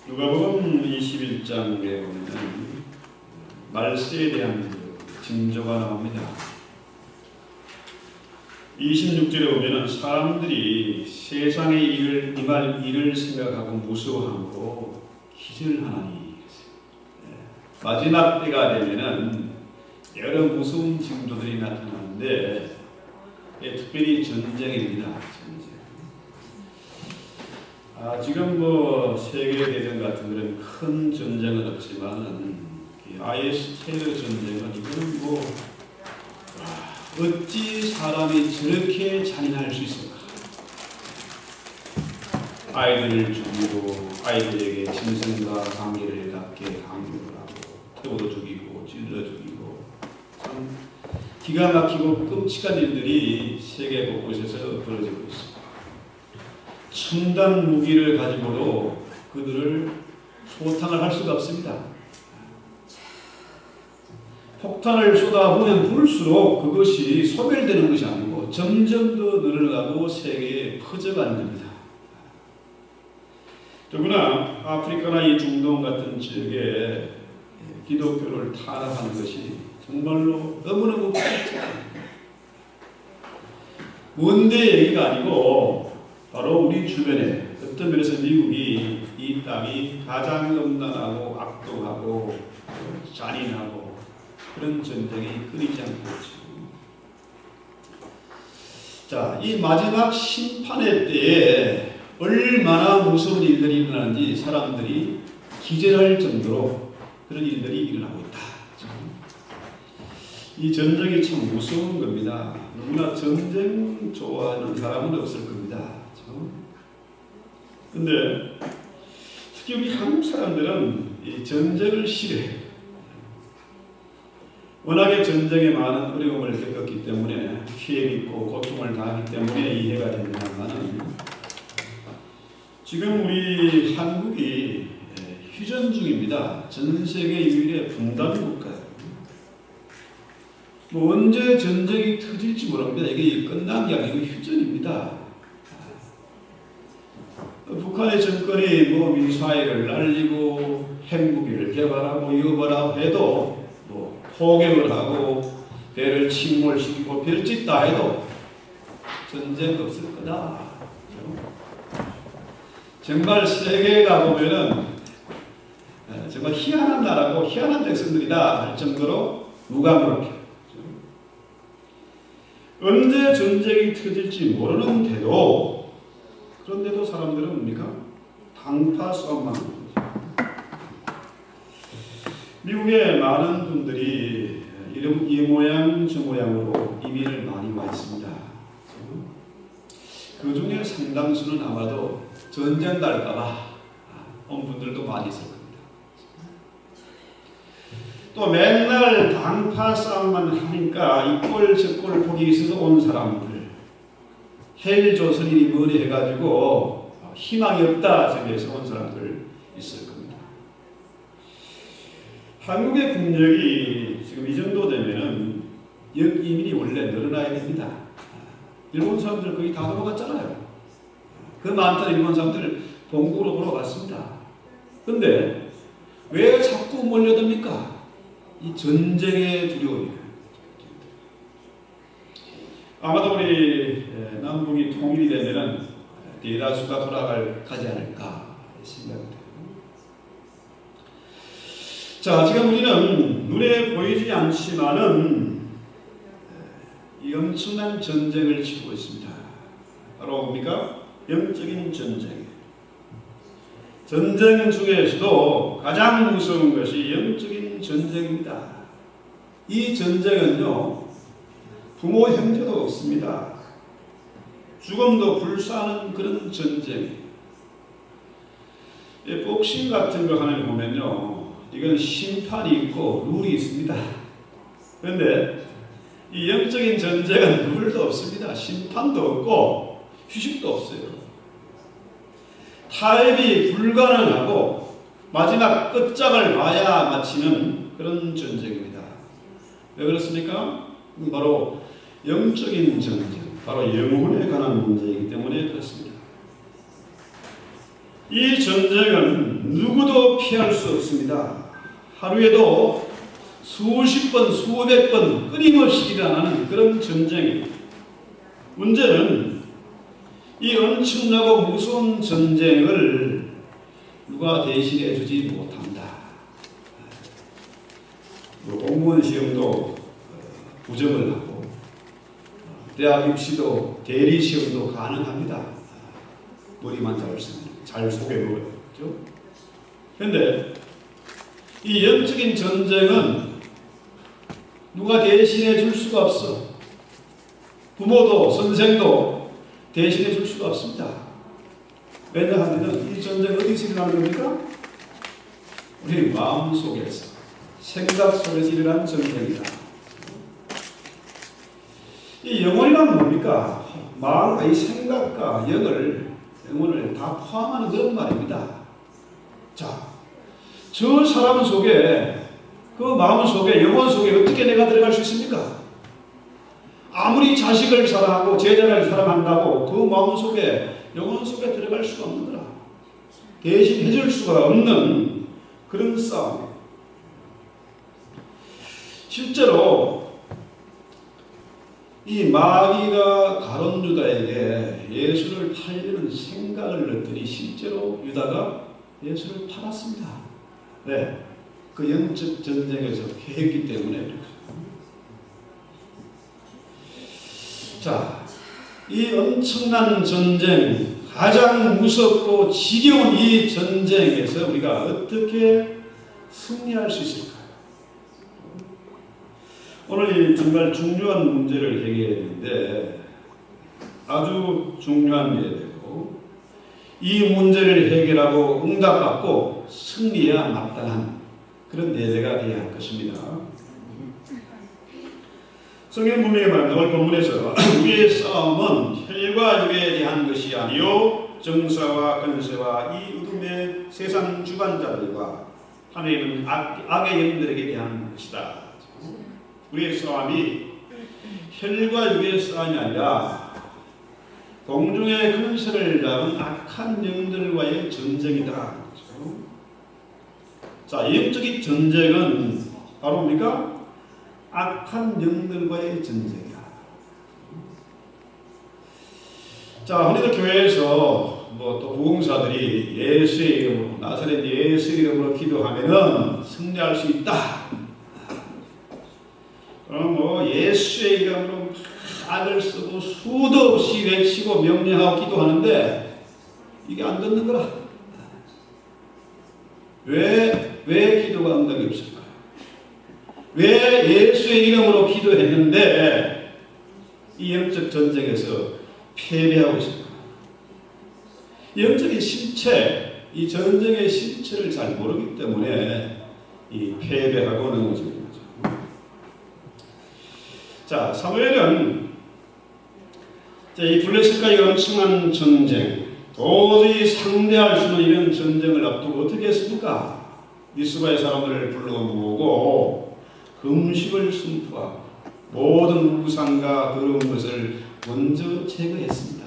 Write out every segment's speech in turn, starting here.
누가복음 21장에 보면 말세에 대한 징조가 나옵니다. 26절에 보면 사람들이 세상에 임할 일을 생각하고 무서워하고 기절하나니, 마지막 때가 되면은 여러 무서운 징조들이 나타나는데 특별히 전쟁입니다. 지금 세계대전 같은 그런 큰 전쟁은 없지만은 IS 테러 전쟁은 이거는 어찌 사람이 저렇게 잔인할 수 있을까? 아이들을 죽이고 아이들에게 짐승과 관계를 갖게 강요를 하고 태워도 죽이고 찔러 죽이고 참 기가 막히고 끔찍한 일들이 세계 곳곳에서 벌어지고 있습니다. 첨단 무기를 가지고도 그들을 소탕을 할 수가 없습니다. 폭탄을 쏟아보면 부을수록 그것이 소멸되는 것이 아니고 점점 더 늘어나고 세계에 퍼져가는 겁니다. 더구나 아프리카나 이 중동 같은 지역에 기독교를 탄압하는 것이 정말로 너무너무 먼데 얘기가 아니고 바로 우리 주변에 어떤 면에서 미국이 이 땅이 가장 음란하고 악독하고 잔인하고 그런 전쟁이 끊이지 않고 있죠. 자, 이 마지막 심판의 때에 얼마나 무서운 일들이 일어나는지 사람들이 기절할 정도로 그런 일들이 일어나고 있다. 이 전쟁이 참 무서운 겁니다. 누구나 전쟁 좋아하는 사람은 없을 겁니다. 그런데 특히 우리 한국 사람들은 이 전쟁을 싫어해요. 워낙에 전쟁에 많은 어려움을 겪었기 때문에 피해 입고 고통을 당하기 때문에 이해가 됩니다만 지금 우리 한국이 휴전 중입니다. 전 세계 유일의 분단 국가예요. 언제 전쟁이 터질지 모릅니다. 이게 끝난 게 아니고 휴전입니다. 북한의 정권이 미사일을 날리고 핵무기를 개발하고 이거보라 해도 포격을 하고 배를 침몰시키고 별짓 다 해도 전쟁 없을 거다. 정말 세계가 보면은 정말 희한한 나라고 희한한 백성들이다 할 정도로 무감각해요. 언제 전쟁이 터질지 모르는데도 그런데도 사람들은 뭡니까? 당파 싸움만 하는 거죠. 미국의 많은 분들이 이 모양 저 모양으로 이민을 많이 와 있습니다. 그 중에 상당수는 아마도 전쟁 날까봐 온 분들도 많이 있을 겁니다. 또 맨날 당파 싸움만 하니까 이꼴 저꼴 보기 있어서 온 사람들, 헬조선인이 뭐니 해가지고 희망이 없다 생각해서 온 사람들 있을 겁니다. 한국의 국력이 지금 이 정도 되면은 역이민이 원래 늘어나야 됩니다. 일본 사람들 거의 다 넘어갔잖아요. 그 많던 일본 사람들 본국으로 돌아갔습니다. 그런데 왜 자꾸 몰려듭니까? 이 전쟁의 두려움이에요. 아마도 우리 남북이 통일이 되면은 대다수가 돌아가지 않을까 생각합니다. 자, 지금 우리는 눈에 보이지 않지만은 이 엄청난 전쟁을 치르고 있습니다. 바로 뭡니까? 영적인 전쟁. 전쟁 중에서도 가장 무서운 것이 영적인 전쟁입니다. 이 전쟁은요, 부모 형제도 없습니다. 죽음도 불사하는 그런 전쟁. 복싱 같은 거 하나 보면요, 이건 심판이 있고 룰이 있습니다. 그런데 이 영적인 전쟁은 룰도 없습니다. 심판도 없고 휴식도 없어요. 타협이 불가능하고 마지막 끝장을 봐야 마치는 그런 전쟁입니다. 왜 그렇습니까? 바로 영적인 전쟁, 바로 영혼에 관한 문제이기 때문에 그렇습니다. 이 전쟁은 누구도 피할 수 없습니다. 하루에도 수십 번, 수백 번 끊임없이 일어나는 그런 전쟁입니다. 문제는 이 엄청나고 무서운 전쟁을 누가 대신해 주지 못합니다. 공무원 시험도 부정을 하고 대학 입시도 대리 시험도 가능합니다. 머리만 잘 속에 넣었죠. 그런데 이 영적인 전쟁은 누가 대신해 줄 수가 없어. 부모도 선생도 대신해 줄 수가 없습니다. 왜냐하면 이 전쟁 어디서 일어나는 겁니까? 우리 마음 속에서, 생각 속에서 일어나는 전쟁이다. 이 영혼이란 뭡니까? 마음과 이 생각과 영혼을 다 포함하는 그런 말입니다. 자, 저 사람 속에, 그 마음 속에, 영혼 속에 어떻게 내가 들어갈 수 있습니까? 아무리 자식을 사랑하고 제자를 사랑한다고 그 마음 속에, 영혼 속에 들어갈 수가 없는 거라. 대신 해줄 수가 없는 그런 싸움. 실제로 이 마귀가 가룟 유다에게 예수를 팔려는 생각을 넣더니 실제로 유다가 예수를 팔았습니다. 네, 그 영적 전쟁에서 패했기 때문에. 자, 이 엄청난 전쟁, 가장 무섭고 지겨운 이 전쟁에서 우리가 어떻게 승리할 수 있을까요? 오늘 정말 중요한 문제를 해결했는데 아주 중요한 문제고 이 문제를 해결하고 응답받고 승리해야 마땅한 그런 예배가 되어야 할 것입니다. 성경 분명히 말합니다. 오늘 본문에서 우리의 싸움은 혈과 육에 대한 것이 아니요 정사와 권세와 이 어둠의 세상 주관자들과 하나님은 악의 영들에게 대한 것이다. 우리의 싸움이 혈과 육의 싸움이 아니라 공중의 권세를 잡은 악한 영들과의 전쟁이다. 자, 영적인 전쟁은 바로 뭡니까? 악한 영들과의 전쟁이야. 자, 오늘 교회에서 또 부흥사들이 예수의 이름으로, 나사렛 예수의 이름으로 기도하면은 승리할 수 있다. 그럼 예수의 이름으로 악을 쓰고 수도 없이 외치고 명령하고 기도하는데 이게 안 듣는 거라. 왜 기도가 응답이 없을까요? 왜 예수의 이름으로 기도했는데 이 영적 전쟁에서 패배하고 있을까요? 영적인 실체, 이 전쟁의 실체를 잘 모르기 때문에 이 패배하고 넘어지는 거죠. 자, 사무엘은 이 블레셋과의 엄청난 전쟁, 도저히 상대할 수 없는 이런 전쟁을 앞두고 어떻게 했습니까? 미스바의 사람들을 불러 모으고 금식을 선포하고 모든 우상과 더러운 것을 먼저 제거했습니다.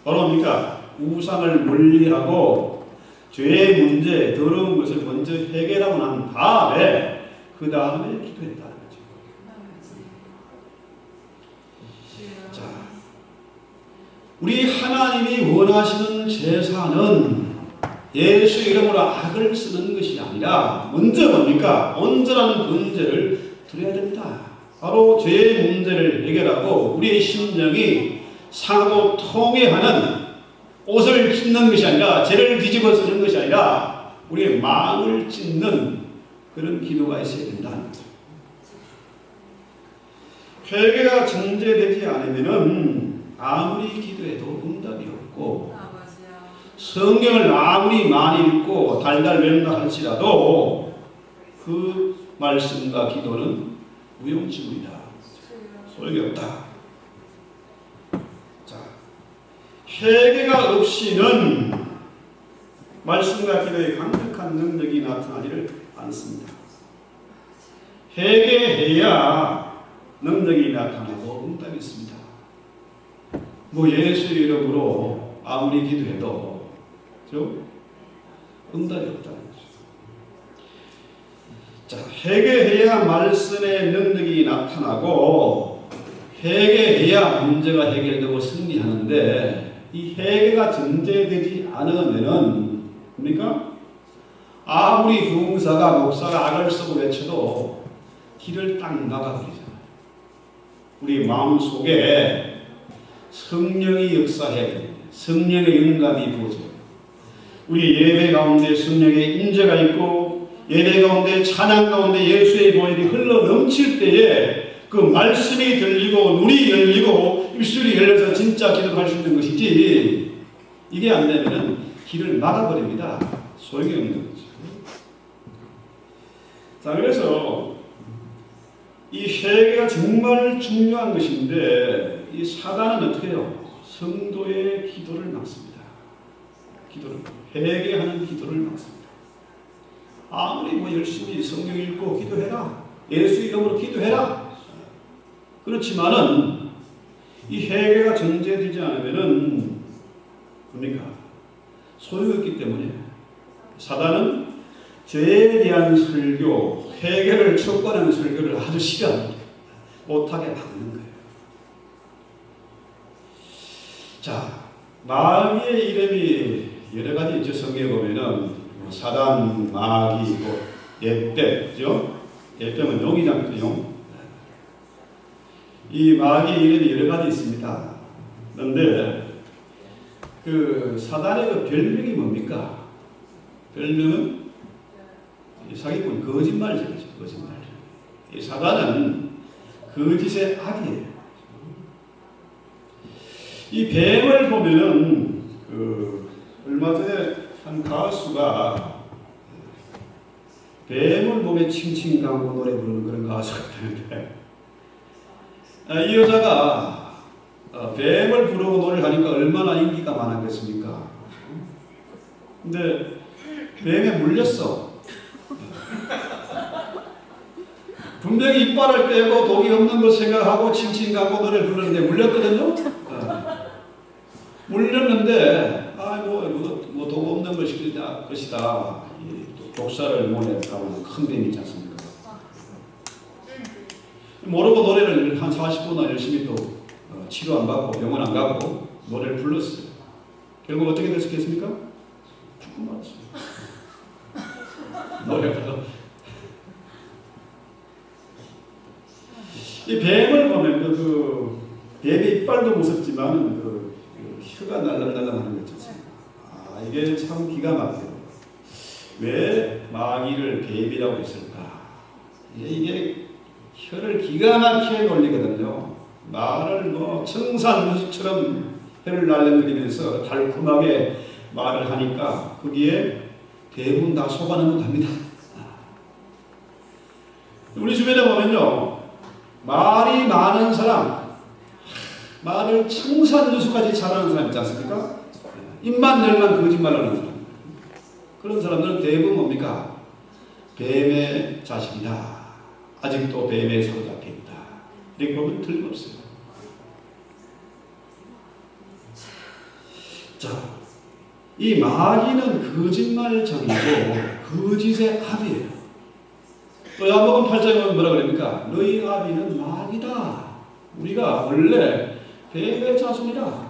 바로 뭡니까? 우상을 멀리하고 죄의 문제, 더러운 것을 먼저 해결하고 난 다음에 그 다음에 기도했다는 거죠. 자, 우리 하나님이 원하시는 제사는 예수 이름으로 악을 쓰는 것이 아니라 먼저 뭡니까? 온전한 번제를 드려야 된다. 바로 죄의 문제를 해결하고 우리의 심령이 상하고 통회하는 옷을 찢는 것이 아니라 죄를 뒤집어 쓰는 것이 아니라 우리의 마음을 찢는 그런 기도가 있어야 된다는 거죠. 회개가 전제되지 않으면은 아무리 기도해도 응답이 없고 성경을 아무리 많이 읽고 달달 외운다 할지라도 그 말씀과 기도는 무용지물이다. 소용이 없다. 자, 회개가 없이는 말씀과 기도의 강력한 능력이 나타나지를 않습니다. 회개해야 능력이 나타나고 응답이 있습니다. 예수 이름으로 아무리 기도해도 그죠? 응답이 없다는 거죠. 자, 회개해야 말씀의 능력이 나타나고 회개해야 문제가 해결되고 승리하는데 이 회개가 전제되지 않으면은 뭡니까? 아무리 부흥사가 목사가 악을 쓰고 외쳐도 길을 딱 막아버리잖아요. 우리 마음속에 성령이 역사해야 됩니다. 성령의 영감이 부어져요. 우리 예배 가운데 성령의 인재가 있고 예배 가운데 찬양 가운데 예수의 보혈이 흘러 넘칠 때에 그 말씀이 들리고 눈이 열리고 입술이 열려서 진짜 기도를 할 수 있는 것이지 이게 안 되면 길을 막아버립니다. 소용이 없는 거죠. 자, 그래서 이 회개가 정말 중요한 것인데 이 사단은 어떻게 해요? 성도의 기도를 막습니다. 회개하는 기도를 막습니다. 아무리 뭐 열심히 성경 읽고 기도해라. 예수 이름으로 기도해라. 그렇지만은 이 회개가 전제되지 않으면은 뭡니까? 소용이 없기 때문에 사단은 죄에 대한 설교, 회개를 촉구하는 설교를 아주 싫어합니다. 못하게 막는 거예요. 자, 마귀의 이름이 여러 가지 있죠. 성경에 보면은 사단, 마귀, jet대, 그죠? jet대는 용이잖아요. 용. 이 마귀의 이름이 여러 가지 있습니다. 그런데 그 사단의 그 별명이 뭡니까? 별명은 사기꾼, 거짓말이죠. 거짓말. 이 사단은 거짓의 악이에요. 이 뱀을 보면은 얼마 전에 한 가수가 뱀을 몸에 칭칭 감고 노래 부르는 그런 가수가 있는데 이 여자가 뱀을 부르고 노래를 하니까 얼마나 인기가 많았겠습니까? 근데 뱀에 물렸어. 분명히 이빨을 빼고 독이 없는 걸 생각하고 칭칭 감고 노래를 부르는데 물렸거든요. 물렸는데 뭐 독 없는 것이다. 독사를 모냈다고 큰 뱀이 있지 않습니까? 모르고 노래를 한 40분이나 열심히 또 치료 안 받고 병원 안 가고 노래를 불렀어요. 결국 어떻게 됐겠습니까? 죽고 말았어요. 노래가 이 뱀을 보면 뱀의 이빨도 무섭지만 혀가 날랑날랑하는 거 있잖아요. 이게 참 기가 막혀요. 왜 마귀를 뱀이라고 했을까? 이게 혀를 기가 막히게 놀리거든요. 말을 청산무수처럼 혀를 날랑거리면서 달콤하게 말을 하니까 거기에 대부분 다 속아 넘어갑니다. 우리 주변에 보면요, 말이 많은 사람, 말을 청산유수까지 잘하는 사람 있지 않습니까? 입만 열면 거짓말하는 사람. 그런 사람들은 대부분 뭡니까? 뱀의 자식이다. 아직도 뱀에 사로잡혀 있다. 이렇게 보면 틀림없어요. 자, 이 마귀는 거짓말장이고 거짓의 압이에요. 또 야고보 8장에 보면 뭐라 그럽니까? 너희 아비는 마귀다. 우리가 원래 뱀의 자손이다.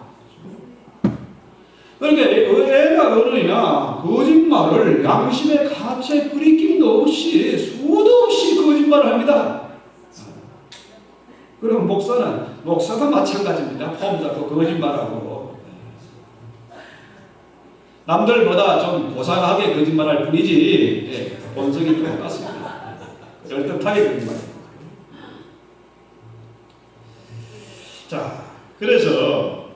그러니까 애가 어른이나 거짓말을 양심의 가치에 뿌리낌도 없이 수도 없이 거짓말을 합니다. 그럼 목사가 마찬가지입니다. 폼 잡고 거짓말하고 남들보다 좀 고상하게 거짓말할 뿐이지 본성이 똑같습니다. 열등하게 거짓말합니다. 자, 그래서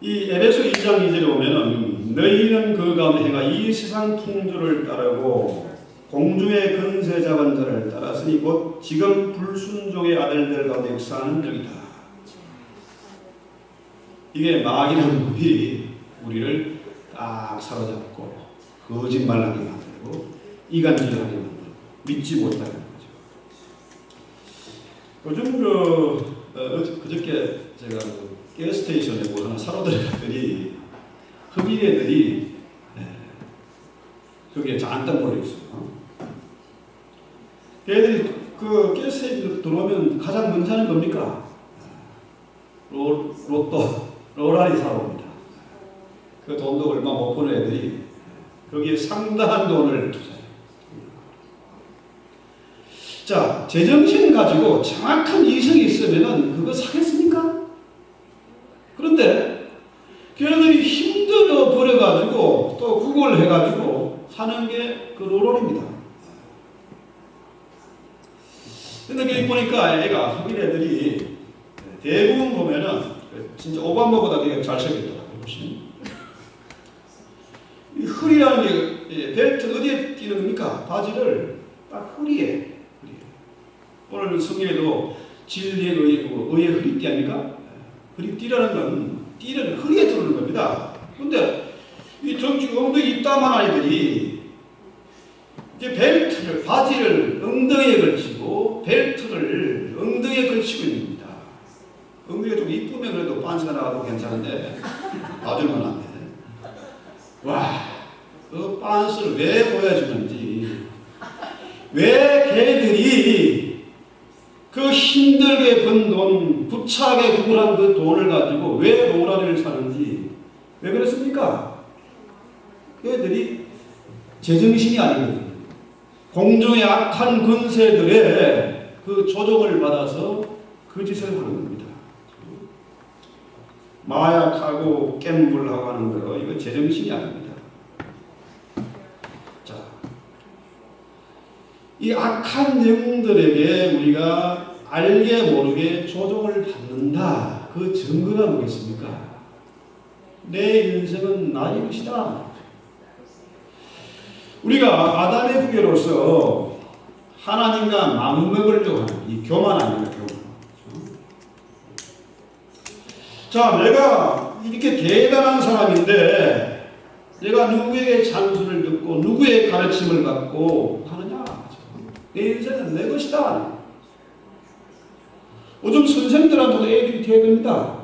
이 에베소 2장 2절에 보면은 너희는 그 가운데 행하 이 세상 풍조를 따르고 공중의 권세 잡은 자를 따랐으니 곧 지금 불순종의 아들들 가운데 역사하는 적이다. 이게 마귀라는 놈이 우리를 딱 사로잡고 거짓말하게 만들고 이간질하게 만들고 믿지 못하게 하는 거죠. 요즘 그저께 제가 게스테이션에 뭐 하나 사러 들어갔더니 흑인 애들이 거기에 잔뜩 몰려있어요. 애들이 그 가스에 들어오면 가장 먼저 하는 겁니까? 로또, 로라리 사러 옵니다. 그 돈도 얼마 못 버는 애들이 거기에 상당한 돈을 투자해요. 자, 제정신 가지고 정확한 이성이 있으면은 그거 사겠습니까? 그런데 걔네들이 힘들어 버려가지고 또 구걸 해가지고 사는 게 그 로롤입니다. 근데 거기 보니까 애가 흑인 애들이 대부분 보면은 진짜 오바마보다 되게 잘생겼더라고요. 이 허리라는 게 벨트 어디에 끼는 겁니까? 바지를 딱 허리에. 오늘 성경에도 진리의 의의 허리띠 아닙니까? 허리띠라는 건 띠를 허리에 두르는 겁니다. 그런데 이 정치 엉덩이 이따만 아이들이 이제 벨트를, 바지를 엉덩이에 걸치고 벨트를 엉덩이에 걸치고 있는 겁니다. 엉덩이가 좀 이쁘면 그래도 반스가 나가도 괜찮은데 봐줄만 한데. 와, 그 반스를 왜 보여주는지, 왜 걔들이 그 힘들게 번 돈, 부차게 구걸한 그 돈을 가지고 왜 로라리를 사는지, 왜 그랬습니까? 걔들이 제정신이 아니거든요. 공중의 악한 권세들의 그 조종을 받아서 그 짓을 하는 겁니다. 마약하고 갬블하고 하는 거, 이거 제정신이 아닙니다. 자, 이 악한 영들에게 우리가 알게 모르게 조종을 받는다. 그 증거가 뭐겠습니까? 내 인생은 나의 것이다. 우리가 아담의 후계로서 하나님과 맞먹으려고 하는 이 교만 아닙니까? 교만. 자, 내가 이렇게 대단한 사람인데 내가 누구에게 찬수를 듣고 누구의 가르침을 받고 하느냐? 내 인생은 내 것이다. 요즘 선생들한테도 애들이 대듭니다.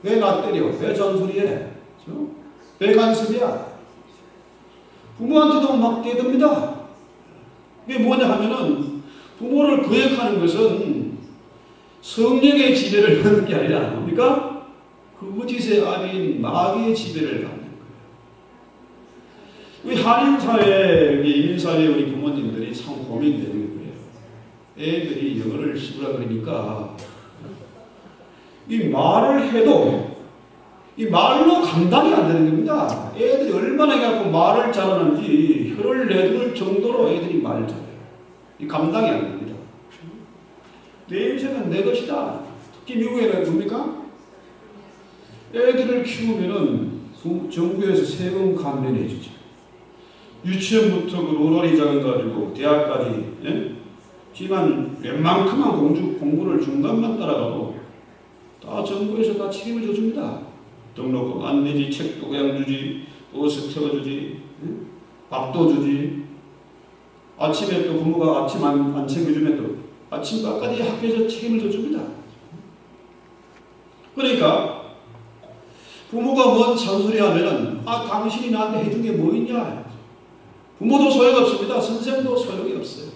왜 나 때려? 왜 잔소리해? 왜 간섭이야? 부모한테도 막 대듭니다. 이게 뭐냐 하면은 부모를 거역하는 것은 성령의 지배를 받는 게 아니라 뭡니까? 거짓의 아비인 마귀의 지배를 받는 거예요. 우리 한인사회, 이민사회 우리 부모님들이 참 고민되는 거예요. 애들이 영어를 씹으라 그러니까 이 말을 해도 이 말로 감당이 안 되는 겁니다. 애들이 얼마나 해갖고 말을 잘하는지 혀를 내둘 정도로 애들이 말을 잘해요. 이 감당이 안 됩니다. 내 인생은 내 것이다. 특히 미국에는 뭡니까? 애들을 키우면은 정부에서 세금 감면해 주죠. 유치원부터 그 로라리 작은 가지고 대학까지, 예? 지만 웬만큼만 공부를 중간만 따라가도 다 정부에서 다 책임을 져줍니다. 등록금 안 내지, 책도 그냥 주지, 버스 태워주지, 응? 밥도 주지. 아침에 또 부모가 아침 안 챙겨주면 또 아침밥까지 학교에서 책임을 져줍니다. 그러니까 부모가 뭔 잔소리 하면은 당신이 나한테 해준 게 뭐 있냐? 부모도 소용없습니다. 선생도 소용이 없어요.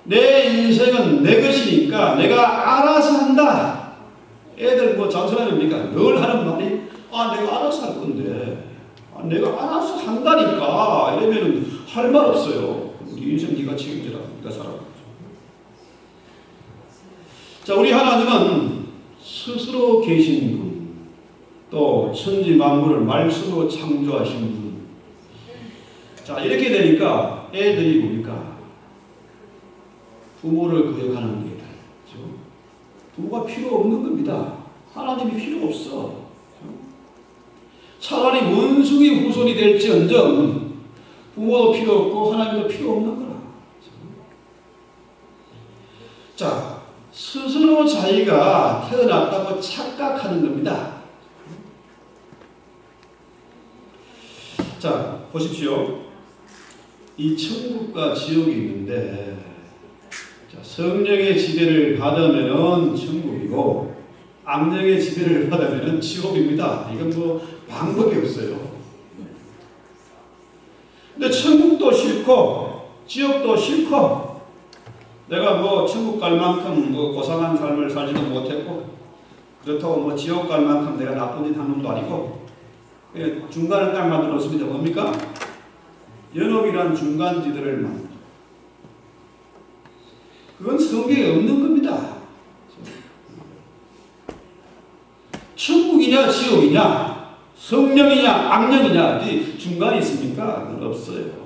내 인생은 내 것이니까 내가 알아서 한다. 애들 뭐 잔소리합니까? 늘 하는 말이 내가 알아서 할 건데 내가 알아서 한다니까 이러면은 할 말 없어요. 우리 인생 네가 책임지라. 네가 살아. 자, 우리 하나님은 스스로 계신 분, 또 천지 만물을 말씀으로 창조하신 분. 자, 이렇게 되니까 애들이 뭡니까? 부모를 거역하는 게 부모가 필요 없는 겁니다. 하나님이 필요 없어. 차라리 원숭이 후손이 될지언정 부모도 필요 없고 하나님도 필요 없는 거라. 자, 스스로 자기가 태어났다고 착각하는 겁니다. 자, 보십시오. 이 천국과 지옥이 있는데 성령의 지배를 받으면 천국이고 악령의 지배를 받으면 지옥입니다. 이건 뭐 방법이 없어요. 근데 천국도 싫고 지옥도 싫고 내가 뭐 천국 갈 만큼 뭐 고상한 삶을 살지도 못했고 그렇다고 뭐 지옥 갈 만큼 내가 나쁜 짓 한 놈도 아니고 중간을 딱 만들었습니다. 뭡니까? 연옥이란 중간지대를 만들어. 그건 성경에 없는 겁니다. 천국이냐 지옥이냐 성령이냐 악령이냐 어디 중간에 있습니까? 그건 없어요.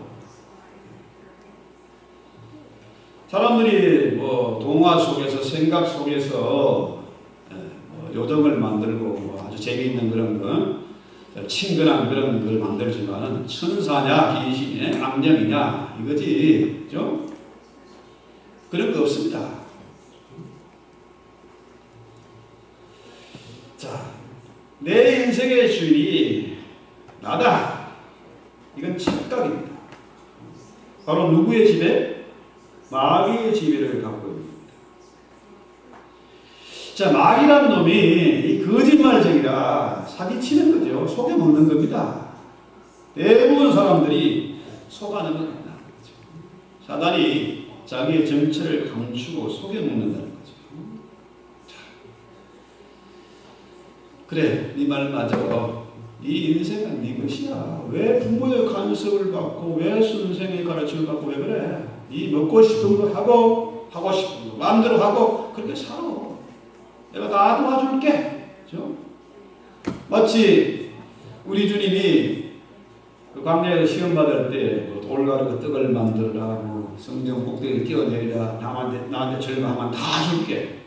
사람들이 뭐 동화 속에서 생각 속에서 뭐 요정을 만들고 뭐 아주 재미있는 그런 거 친근한 그런 걸 만들지만은 천사냐 귀신이냐 악령이냐 이거지, 그죠? 그런 거 없습니다. 자, 내 인생의 주인이 나다. 이건 착각입니다. 바로 누구의 지배? 마귀의 지배를 갖고 있습니다. 자, 마귀란 놈이 이 거짓말쟁이라 사기치는 거죠. 속여먹는 겁니다. 대부분 사람들이 속아내는 겁니다. 사단이 자기의 정체를 감추고 속여먹는다는 거죠. 자, 그래, 네 말 맞아. 네 인생은 네 것이야. 왜 부모의 간섭을 받고 왜 선생의 가르침을 받고 왜 그래? 네 먹고 싶은 거 하고 하고 싶은 거 마음대로 하고 그렇게 살아. 내가 다 도와줄게. 그렇죠? 마치 우리 주님이 그 광야에서 시험 받을 때 돌가루 떡을 만들라, 뭐 성전 꼭대기를 뛰어내리라, 나한테 절망하면 다 줄게.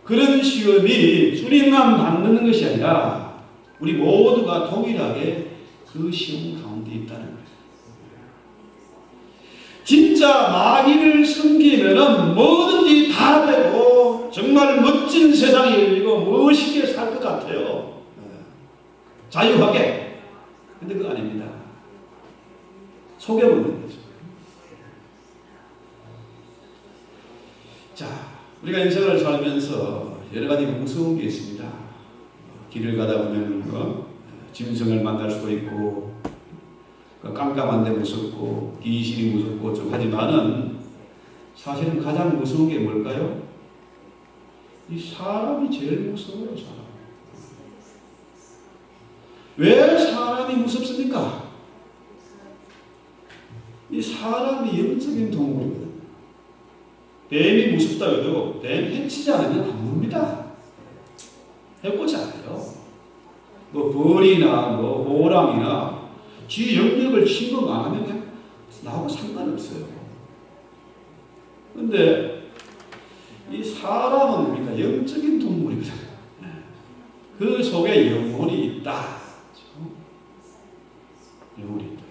그런 시험이 주님만 받는 것이 아니라 우리 모두가 동일하게 그 시험 가운데 있다는 거예요. 진짜 마귀를 섬기면은 뭐든지 다 되고 정말 멋진 세상이 열리고 멋있게 살 것 같아요. 자유하게. 근데 그거 아닙니다. 속여먹는 거죠. 자, 우리가 인생을 살면서 여러 가지 무서운 게 있습니다. 길을 가다 보면 짐승을 만날 수도 있고 깜깜한 데 무섭고 귀신이 무섭고 좀 하지만은 사실은 가장 무서운 게 뭘까요? 이 사람이 제일 무서워요. 사람. 왜 사람이 무섭습니까? 이 사람이 영적인 동물이거든요. 뱀이 무섭다 해도 뱀 해치지 않으면 안 봅니다. 해보지 않아요. 뭐 벌이나 뭐 호랑이나 지 영역을 침범 안 하면 나하고 상관없어요. 그런데 이 사람은 우리가 영적인 동물이거든요. 그 속에 영혼이 있다. 영혼이 있다.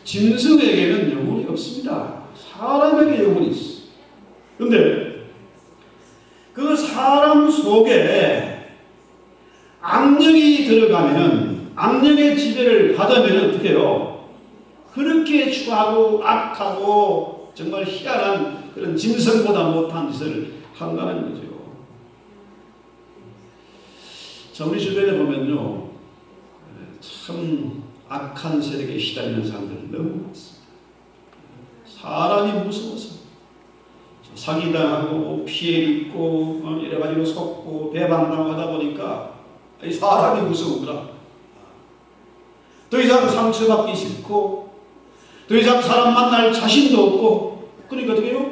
짐승에게는 영혼이 없습니다. 사람에게 영혼이 있어요. 그런데 그 사람 속에 악령이 들어가면은 악령의 지배를 받으면 어떻게 해요? 그렇게 추하고 악하고 정말 희한한 그런 짐승보다 못한 짓을 한다는 거죠. 자, 우리 주변에 보면요, 참 악한 세력에 시달리는 사람들 너무 많습니다. 사람이 무서워서 사기당하고 피해 입고 여러 가지로 속고 배반당하다 보니까 사람이 무서우구나. 더 이상 상처받기 싫고 더 이상 사람 만날 자신도 없고 그러니까 어떻게 해요?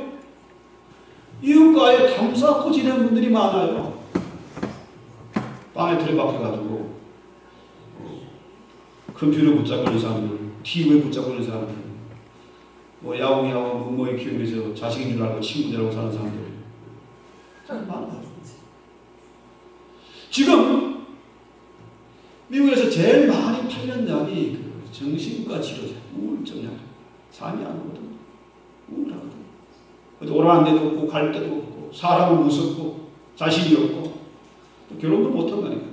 이웃과의 담쌓고 지내는 분들이 많아요. 방에 들어박혀가지고 컴퓨터 붙잡고 있는 사람들, TV에 붙잡고 있는 사람들, 뭐 야옹야옹 묵묵히 키우면서 자식인 줄 알고 친구들하고 사는 사람들 참 많아요. 지금 미국에서 제일 많이 팔린 약이 그 정신과 치료제, 우울증 약. 잠이 안 오거든. 우울하거든. 오라는 데도 없고 갈 데도 없고 사람은 무섭고 자신이 없고 결혼도 못한다니까.